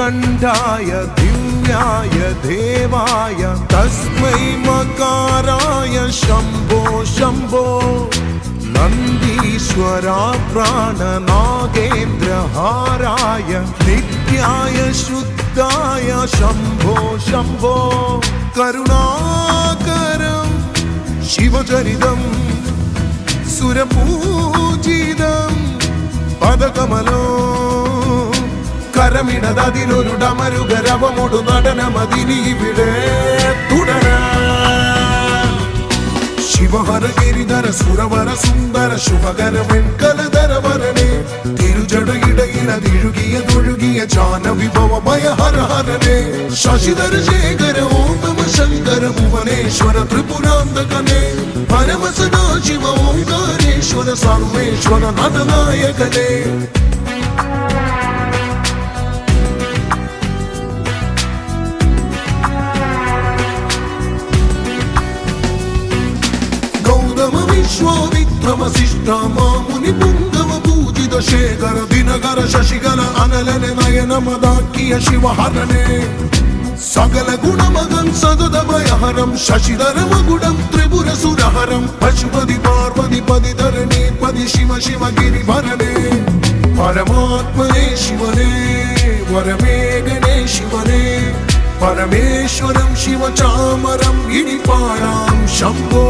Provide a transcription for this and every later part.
नीलकण्ठाय दिव्याय देवाय तस्मै मकाराय शम्भो शम्भो नन्दीश्वरा प्राणनागेन्द्रहाराय नित्याय शुद्धाय शम्भो शम्भो करुणाकरं शिवचरितं सुरपूजितं पदकमलो കരമിടതിലൊരു ഡമരുകരവമൊടു നടനമതിനിവിടെ തുടരാം. ശിവഹര ഗിരിധര സുരവര സുന്ദര ശുഭകര വെൺകലധര വരണേ തിരുജടയിടയിലതിഴുകിയ ജാന വിഭവമയ ഹര ഹരനെ ശശിധര ശേഖര ഓം നമ ശങ്കര ഭുവനേശ്വര ത്രിപുരാന്തകനെ പരമസദാ ശിവ ഓംകാരേശ്വര സർവേശ്വര നടനായകനെ വിശ്വാമിത്രവസിഷ്ഠമാമുനി പുംഗവ പൂജിത ശേഖര ദിനകര ശശികല അനലനെ നയനമതാക്കിയ ശിവഹരനെ സകല ഗുണമകൻ സതതമയഹരം ശശിധരമഗുണം ത്രിപുരസുരഹരം പശുപതി പാർവതി പതി ധരണി പതി ശിവ ശിവഗിരി ഭരണേ പരമാത്മനെ ശിവനേ വരമേഘനേ ശിവനേ പരമേശ്വരം ശിവചാമരം ഇനി പാടാം ശംഭോ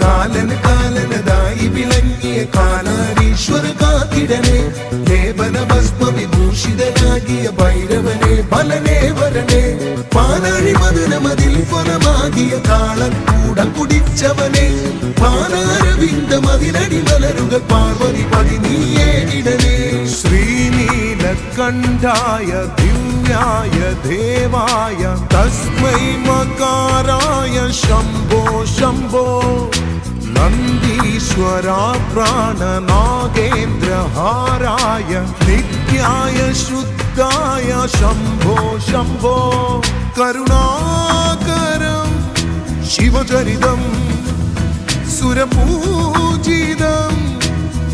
കാലൻ കാലനതായി വിളങ്ങിയ കാലാരീശ്വര കാത്തിടനെ ലേപന ഭസ്മ വിഭൂഷിതനാകിയ ഭൈരവനെ ബലനെ വരനെ പാലാഴി മദനമതിൽ ഫലമാകിയ കാളൻ കൂടം കുടിച്ചവനെ പാലാരവിന്ദമതിലടി മലരുകൾ പാർവതി പതി നീയേടിടനെ ശ്രീനീലകണ്ഠായ ദിവ്യായ ദേവായ തസ്മൈ മകാരായ ശംഭോ ശംഭോ നന്ദീശ്വരാ പ്രാണനാഗേന്ദ്രഹാരായ നിത്യായ ശുദ്ധായ ശംഭോ ശംഭോ കരുണാകരം ശിവചരിതം സുരപൂജിതം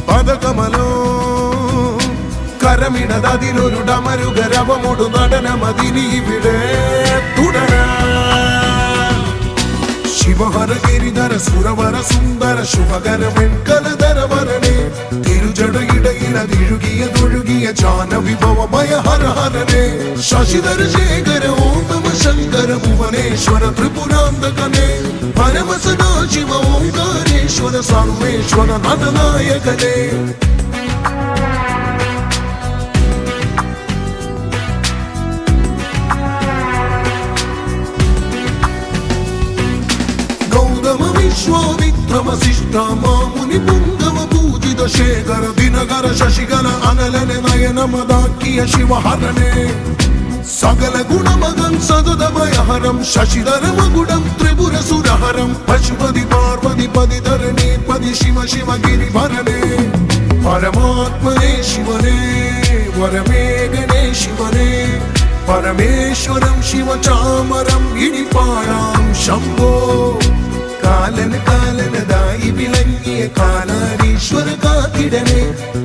പദകമലോ കരമിടതിലൊരു ഡമരുകരവമൊടു നടനമതിനിവിടെ തുടരാം. ശിവഹര ഗിരിധര സുരവര സുന്ദര ശുഭകര വെൺകലധര വരണേ തിരുജടയിടയിലതിഴുകിയ ജാന വിഭവമയ ഹര ഹരനെ ശശിധര ശേഖര ഓം നമ ശങ്കര ഭുവനേശ്വര ത്രിപുരാന്തകനെ പരമസദാ ശിവ ഓംകാരേശ്വര സർവേശ്വര നടനായകനെ വിശ്വാമിത്രവസിഷ്ഠമാമുനി പുംഗവ പൂജിത ശേഖര ദിനകര ശശികല അനലനെ നയനമതാക്കിയ ശിവഹരനെ സകല ഗുണമകൻ സതതമയഹരം ശശിധരമഗുണം ത്രിപുരസുരഹരം പശുപതി പാർവതി പതി ധരണി പതി ശിവ ശിവഗിരി ഭരണേ പരമാത്മനെ ശിവനേ വരമേഘനേ ശിവനേ പരമേശ്വരം ശിവചാമരം ഇനി പാടാം ശംഭോ കാലൻ കാലനതായി വിളങ്ങിയ കാലാരീശ്വര കാത്തിടനെ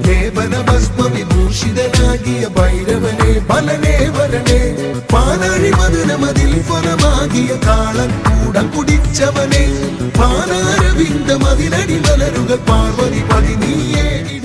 ലേപന ഭസ്മ വിഭൂഷിതനാകിയ ഭൈരവനെ ബലനെ വരനെ പാലാഴി മദനമതിൽ ഫലമാകിയ കാളൻ കൂടം കുടിച്ചവനെ പാലാരവിന്ദമതിലടി മലരുകൾ പാർവതി പതി നീയേടിട